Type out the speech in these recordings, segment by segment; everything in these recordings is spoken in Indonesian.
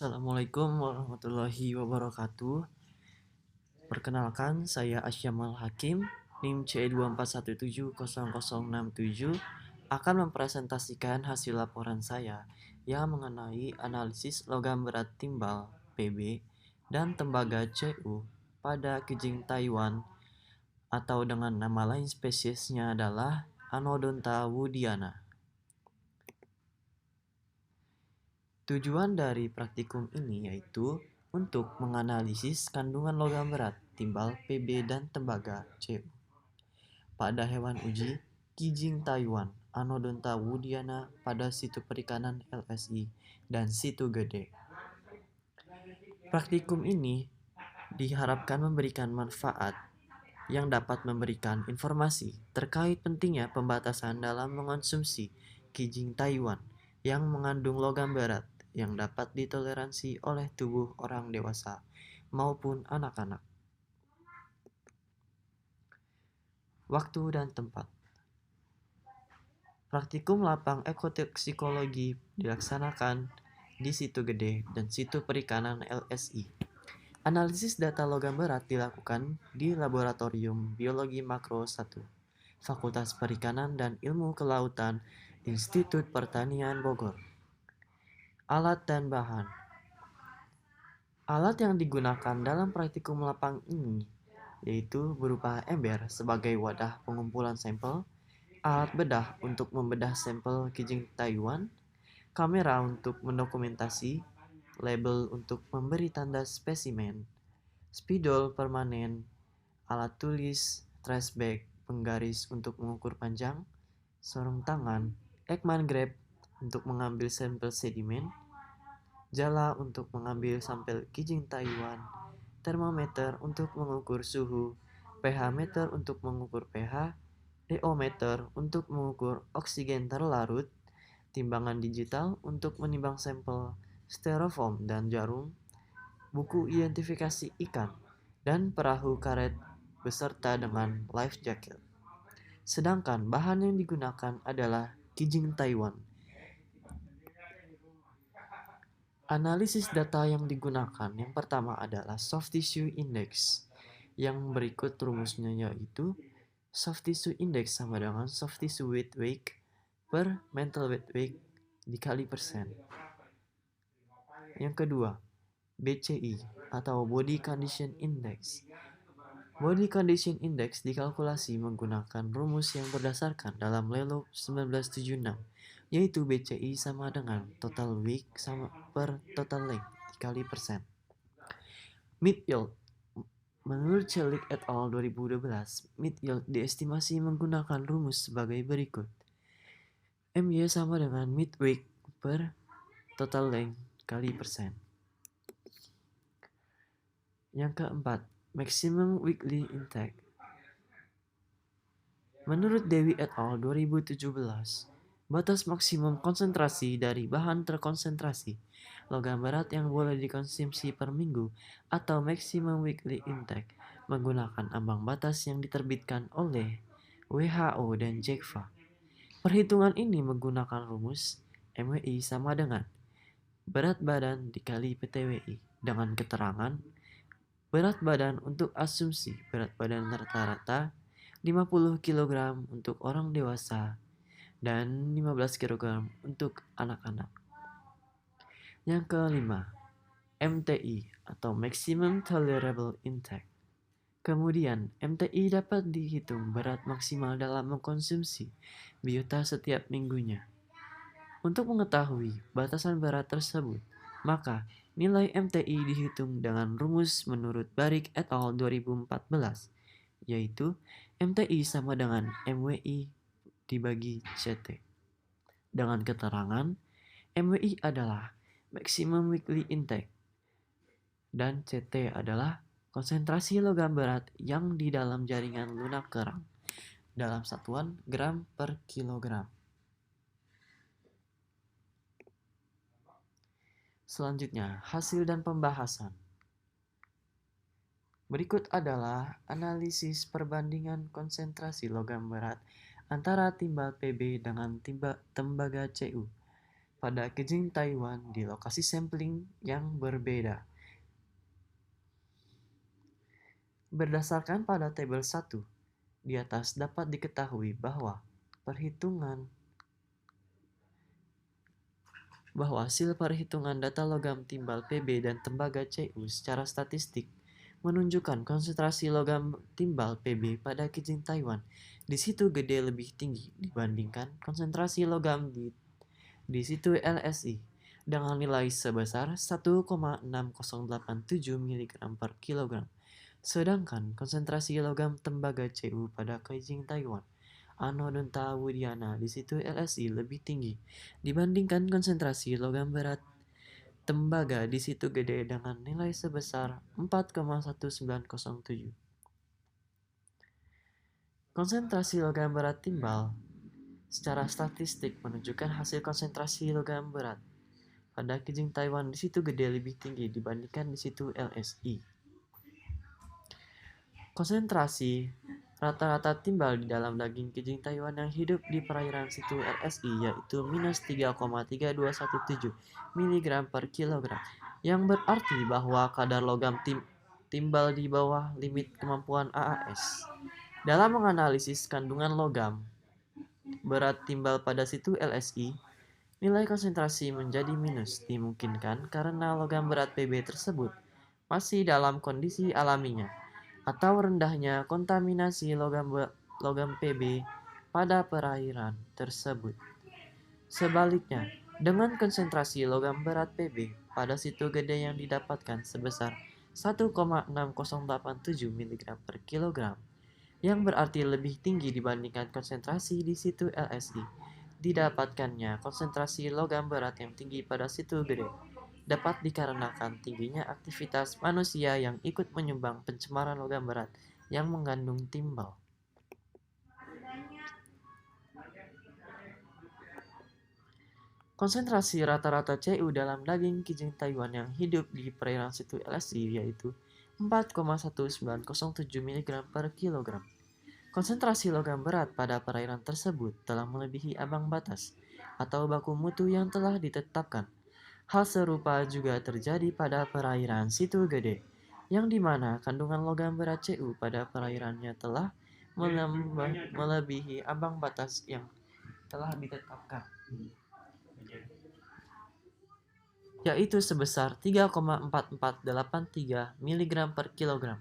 Assalamualaikum warahmatullahi wabarakatuh. Perkenalkan, saya Asyamal Hakim, NIM C241700067, akan mempresentasikan hasil laporan saya yang mengenai analisis logam berat timbal PB dan tembaga CU pada kijing Taiwan atau dengan nama lain spesiesnya adalah Anodonta woodiana. Tujuan dari praktikum ini yaitu untuk menganalisis kandungan logam berat timbal PB dan tembaga CU pada hewan uji kijing Taiwan Anodonta woodiana pada situ perikanan LSI dan situ gede. Praktikum ini diharapkan memberikan manfaat yang dapat memberikan informasi terkait pentingnya pembatasan dalam mengonsumsi kijing Taiwan yang mengandung logam berat yang dapat ditoleransi oleh tubuh orang dewasa maupun anak-anak. Waktu dan tempat. Praktikum lapang ekotoksikologi dilaksanakan di situ gede dan situ perikanan LSI. Analisis data logam berat dilakukan di Laboratorium Biologi Makro 1, Fakultas Perikanan dan Ilmu Kelautan, Institut Pertanian Bogor. Alat dan bahan. Alat yang digunakan dalam praktikum lapang ini yaitu berupa ember sebagai wadah pengumpulan sampel, alat bedah untuk membedah sampel kijing Taiwan, kamera untuk mendokumentasi, label untuk memberi tanda spesimen, spidol permanen, alat tulis, trace bag, penggaris untuk mengukur panjang, sarung tangan, Ekman grab untuk mengambil sampel sedimen, jala untuk mengambil sampel kijing Taiwan, termometer untuk mengukur suhu, pH meter untuk mengukur pH, DO meter untuk mengukur oksigen terlarut, timbangan digital untuk menimbang sampel, styrofoam dan jarum, buku identifikasi ikan, dan perahu karet beserta dengan life jacket. Sedangkan bahan yang digunakan adalah kijing Taiwan. Analisis data yang digunakan yang pertama adalah soft tissue index. Yang berikut rumusnya yaitu soft tissue index sama dengan soft tissue weight per mental weight dikali persen. Yang kedua, BCI atau Body Condition Index. Body Condition Index dikalkulasi menggunakan rumus yang berdasarkan dalam Lelo 1976, yaitu BCI sama dengan total weight sama per total length dikali persen. Mid yield. Menurut Celik et al. 2012, mid yield diestimasi menggunakan rumus sebagai berikut. MY sama dengan mid weight per total length kali persen. Yang keempat, maximum weekly intake. Menurut Dewi et al. 2017, batas maksimum konsentrasi dari bahan terkonsentrasi logam berat yang boleh dikonsumsi per minggu atau maximum weekly intake menggunakan ambang batas yang diterbitkan oleh WHO dan JECFA. Perhitungan ini menggunakan rumus MWI sama dengan berat badan dikali PTWI dengan keterangan berat badan untuk asumsi berat badan rata-rata 50 kg untuk orang dewasa dan 15 kg untuk anak-anak. Yang kelima, MTI atau Maximum Tolerable Intake. Kemudian, MTI dapat dihitung berat maksimal dalam mengkonsumsi biota setiap minggunya. Untuk mengetahui batasan berat tersebut, maka nilai MTI dihitung dengan rumus menurut Barik et al. 2014, yaitu MTI sama dengan MWI dibagi CT. Dengan keterangan, MWI adalah Maximum Weekly Intake dan CT adalah konsentrasi logam berat yang di dalam jaringan lunak kerang dalam satuan gram per kilogram. Selanjutnya, hasil dan pembahasan. Berikut adalah analisis perbandingan konsentrasi logam berat antara timbal PB dengan tembaga CU pada Kejing Taiwan di lokasi sampling yang berbeda. Berdasarkan pada tabel 1 di atas dapat diketahui bahwa hasil perhitungan data logam timbal PB dan tembaga CU secara statistik menunjukkan konsentrasi logam timbal PB pada Kejing Taiwan di situ gede lebih tinggi dibandingkan konsentrasi logam di situ LSI dengan nilai sebesar 1,6087 mg per kilogram. Sedangkan konsentrasi logam tembaga CU pada Kejing Taiwan Ano dan Tawudiana di situ LSI lebih tinggi dibandingkan konsentrasi logam berat tembaga di situ gede dengan nilai sebesar 4,1907. Konsentrasi logam berat timbal secara statistik menunjukkan hasil konsentrasi logam berat pada Kejing Taiwan di situ gede lebih tinggi dibandingkan di situ LSI. Konsentrasi rata-rata timbal di dalam daging Kejing Taiwan yang hidup di perairan situ LSI yaitu minus 3,3217 mg per kilogram, yang berarti bahwa kadar logam timbal di bawah limit kemampuan AAS. Dalam menganalisis kandungan logam berat timbal pada situ LSI, nilai konsentrasi menjadi minus dimungkinkan karena logam berat PB tersebut masih dalam kondisi alaminya atau rendahnya kontaminasi logam PB pada perairan tersebut. Sebaliknya, dengan konsentrasi logam berat PB pada situ gede yang didapatkan sebesar 1,6087 mg per kilogram, yang berarti lebih tinggi dibandingkan konsentrasi di situ LSI, didapatkannya konsentrasi logam berat yang tinggi pada situ gede dapat dikarenakan tingginya aktivitas manusia yang ikut menyumbang pencemaran logam berat yang mengandung timbal. Konsentrasi rata-rata CU dalam daging Kejing Taiwan yang hidup di perairan situ LSI yaitu 4,1907 mg per kilogram. Konsentrasi logam berat pada perairan tersebut telah melebihi ambang batas atau baku mutu yang telah ditetapkan. Hal serupa juga terjadi pada perairan situ gede, yang dimana kandungan logam berat CU pada perairannya telah melebihi ambang batas yang telah ditetapkan, yaitu sebesar 3,4483 mg per kilogram.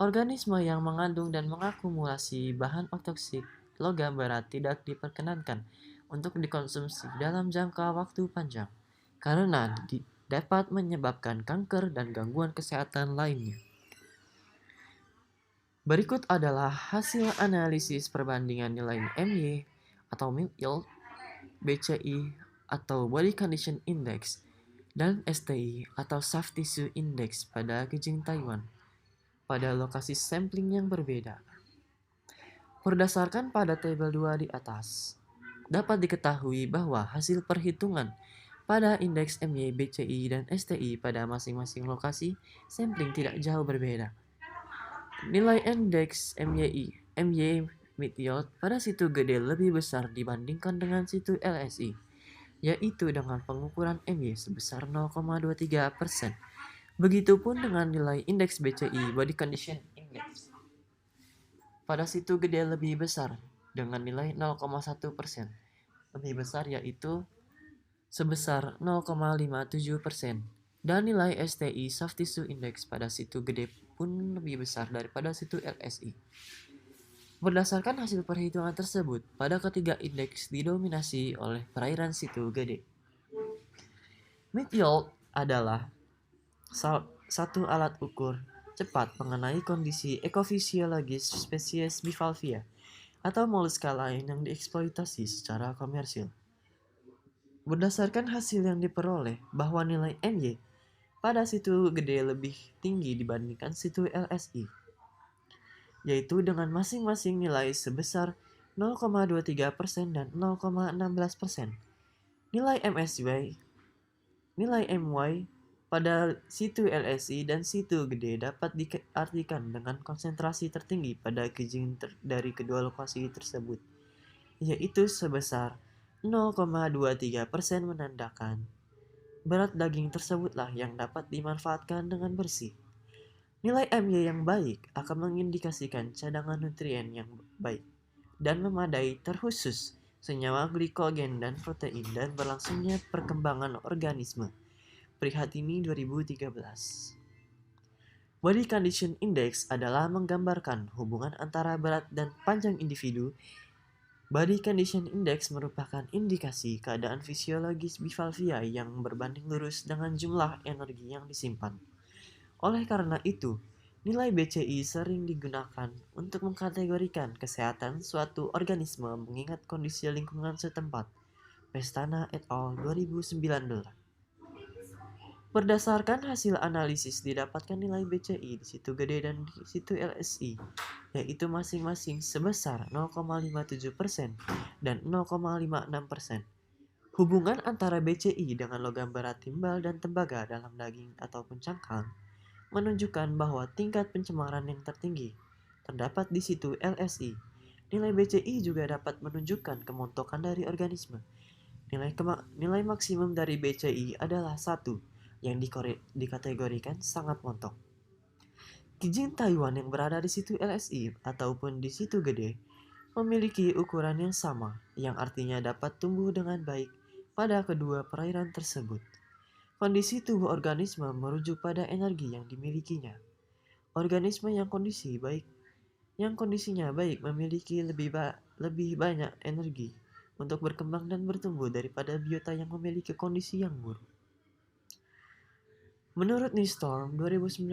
Organisme yang mengandung dan mengakumulasi bahan toksik logam berat tidak diperkenankan untuk dikonsumsi dalam jangka waktu panjang karena dapat menyebabkan kanker dan gangguan kesehatan lainnya. Berikut adalah hasil analisis perbandingan nilai MY atau milk yield, BCI atau Body Condition Index, dan STI atau Soft Tissue Index pada Kejing Taiwan pada lokasi sampling yang berbeda. Berdasarkan pada tabel 2 di atas, dapat diketahui bahwa hasil perhitungan pada indeks MY, BCI, dan STI pada masing-masing lokasi sampling tidak jauh berbeda. Nilai indeks MY mid yield pada situ gede lebih besar dibandingkan dengan situ LSI, yaitu dengan pengukuran MY sebesar 0,23%. Begitupun dengan nilai indeks BCI Body Condition Index pada situ gede lebih besar dengan nilai 0,1% lebih besar, yaitu sebesar 0,57%, dan nilai STI Soft Tissue Index pada situ gede pun lebih besar daripada situ LSI. Berdasarkan hasil perhitungan tersebut, pada ketiga indeks didominasi oleh perairan situ gede. Mid yield adalah satu alat ukur cepat mengenai kondisi ekofisiologis spesies bivalvia atau moluska lain yang dieksploitasi secara komersil. Berdasarkan hasil yang diperoleh bahwa nilai MY pada situ gede lebih tinggi dibandingkan situ LSI, yaitu dengan masing-masing nilai sebesar 0,23% dan 0,16%. Nilai MY pada situ LSI dan situ gede dapat diartikan dengan konsentrasi tertinggi pada Kejing dari kedua lokasi tersebut, yaitu sebesar 0,23% menandakan berat daging tersebutlah yang dapat dimanfaatkan dengan bersih. Nilai MY yang baik akan mengindikasikan cadangan nutrien yang baik dan memadai terkhusus senyawa glikogen dan protein dan berlangsungnya perkembangan organisme. Prihatini 2013. Body Condition Index adalah menggambarkan hubungan antara berat dan panjang individu. Body Condition Index merupakan indikasi keadaan fisiologis bivalvia yang berbanding lurus dengan jumlah energi yang disimpan. Oleh karena itu, nilai BCI sering digunakan untuk mengkategorikan kesehatan suatu organisme mengingat kondisi lingkungan setempat. Pestana et al. 2019. Berdasarkan hasil analisis didapatkan nilai BCI di situ gede dan di situ LSI, yaitu masing-masing sebesar 0,57% dan 0,56%. Hubungan antara BCI dengan logam berat timbal dan tembaga dalam daging ataupun cangkang menunjukkan bahwa tingkat pencemaran yang tertinggi terdapat di situ LSI. Nilai BCI juga dapat menunjukkan kemontokan dari organisme. Nilai maksimum dari BCI adalah 1 yang dikategorikan sangat montok. Kijing Taiwan yang berada di situ LSI ataupun di situ gede memiliki ukuran yang sama, yang artinya dapat tumbuh dengan baik pada kedua perairan tersebut. Kondisi tubuh organisme merujuk pada energi yang dimilikinya. Organisme yang kondisinya baik memiliki lebih banyak energi untuk berkembang dan bertumbuh daripada biota yang memiliki kondisi yang buruk. Menurut Newstorm 2019,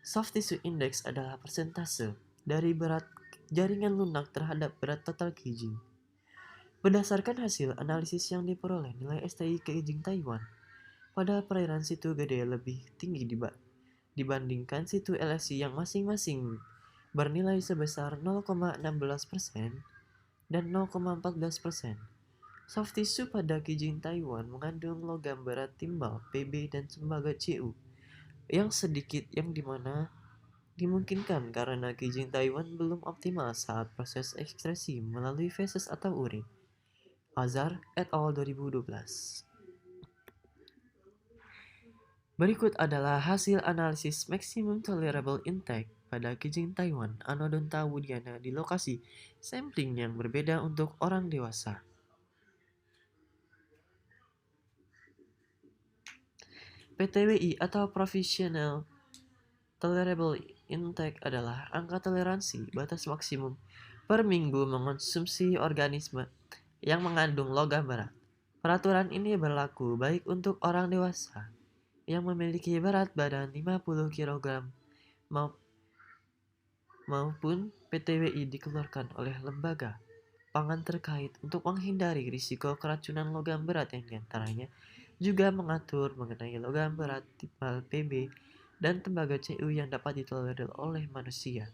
soft tissue index adalah persentase dari berat jaringan lunak terhadap berat total Kijing. Berdasarkan hasil analisis yang diperoleh, nilai STI Kijing Taiwan pada perairan situ gede lebih tinggi dibandingkan situ LSI yang masing-masing bernilai sebesar 0,16% dan 0,14%. Soft tissue pada Kijing Taiwan mengandung logam berat timbal Pb dan tembaga Cu yang sedikit, yang dimana dimungkinkan karena Kijing Taiwan belum optimal saat proses ekstresi melalui feses atau urin. Azar et al. 2012. Berikut adalah hasil analisis maximum tolerable intake pada Kijing Taiwan Anodonta woodiana di lokasi sampling yang berbeda untuk orang dewasa. PTWI atau Professional Tolerable Intake adalah angka toleransi batas maksimum per minggu mengonsumsi organisme yang mengandung logam berat. Peraturan ini berlaku baik untuk orang dewasa yang memiliki berat badan 50 kg maupun PTWI dikeluarkan oleh lembaga pangan terkait untuk menghindari risiko keracunan logam berat yang diantaranya juga mengatur mengenai logam berat timbal Pb dan tembaga Cu yang dapat ditolerir oleh manusia.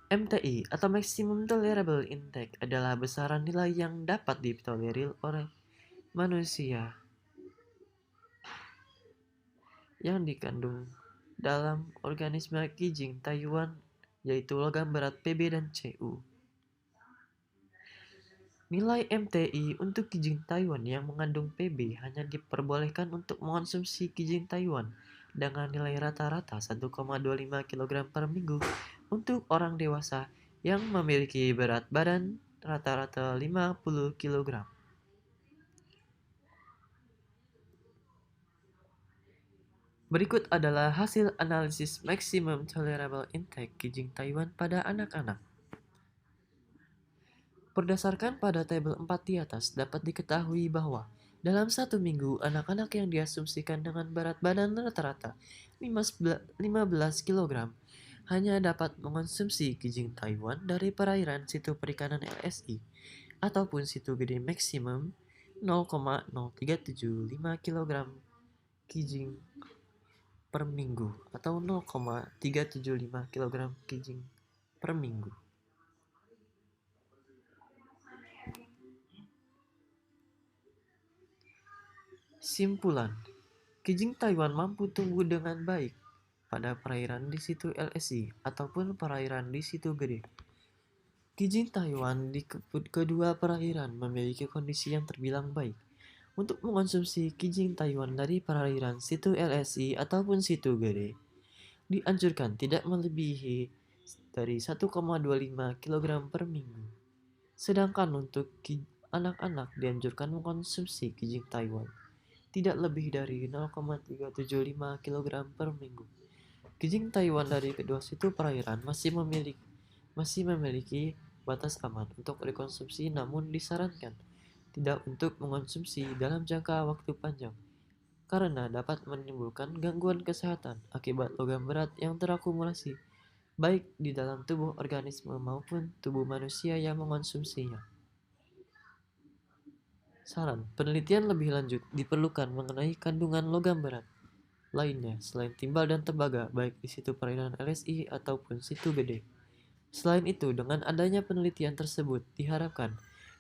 MTI atau Maximum Tolerable Intake adalah besaran nilai yang dapat ditolerir oleh manusia yang dikandung dalam organisme Kijing Taiwan, yaitu logam berat Pb dan Cu. Nilai MTI untuk Kijing Taiwan yang mengandung Pb hanya diperbolehkan untuk mengonsumsi Kijing Taiwan dengan nilai rata-rata 1,25 kg per minggu untuk orang dewasa yang memiliki berat badan rata-rata 50 kg. Berikut adalah hasil analisis maximum tolerable intake Kijing Taiwan pada anak-anak. Berdasarkan pada tabel 4 di atas, dapat diketahui bahwa dalam 1 minggu, anak-anak yang diasumsikan dengan berat badan rata-rata 15 kg hanya dapat mengonsumsi Kijing Taiwan dari perairan situ perikanan LSI ataupun situ gede maksimum 0,0375 kg Kijing per minggu atau 0,375 kg Kijing per minggu. Simpulan, Kijing Taiwan mampu tumbuh dengan baik pada perairan di situ LSI ataupun perairan di situ gede. Kijing Taiwan di kedua perairan memiliki kondisi yang terbilang baik. Untuk mengonsumsi kijing Taiwan dari perairan situ LSI ataupun situ gede, dianjurkan tidak melebihi dari 1,25 kg per minggu. Sedangkan untuk anak-anak dianjurkan mengkonsumsi kijing Taiwan tidak lebih dari 0,375 kg per minggu. Kijing Taiwan dari kedua situ perairan masih memiliki batas aman untuk dikonsumsi, namun disarankan tidak untuk mengonsumsi dalam jangka waktu panjang karena dapat menimbulkan gangguan kesehatan akibat logam berat yang terakumulasi baik di dalam tubuh organisme maupun tubuh manusia yang mengonsumsinya. Saran, penelitian lebih lanjut diperlukan mengenai kandungan logam berat lainnya selain timbal dan tembaga baik di situ perairan LSI ataupun situ gede. Selain itu, dengan adanya penelitian tersebut diharapkan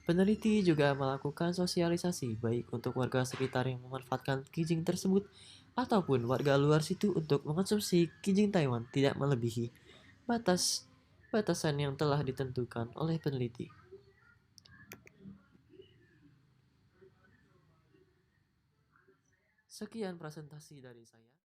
peneliti juga melakukan sosialisasi baik untuk warga sekitar yang memanfaatkan kijing tersebut ataupun warga luar situ untuk mengonsumsi kijing Taiwan tidak melebihi batasan yang telah ditentukan oleh peneliti. Sekian presentasi dari saya.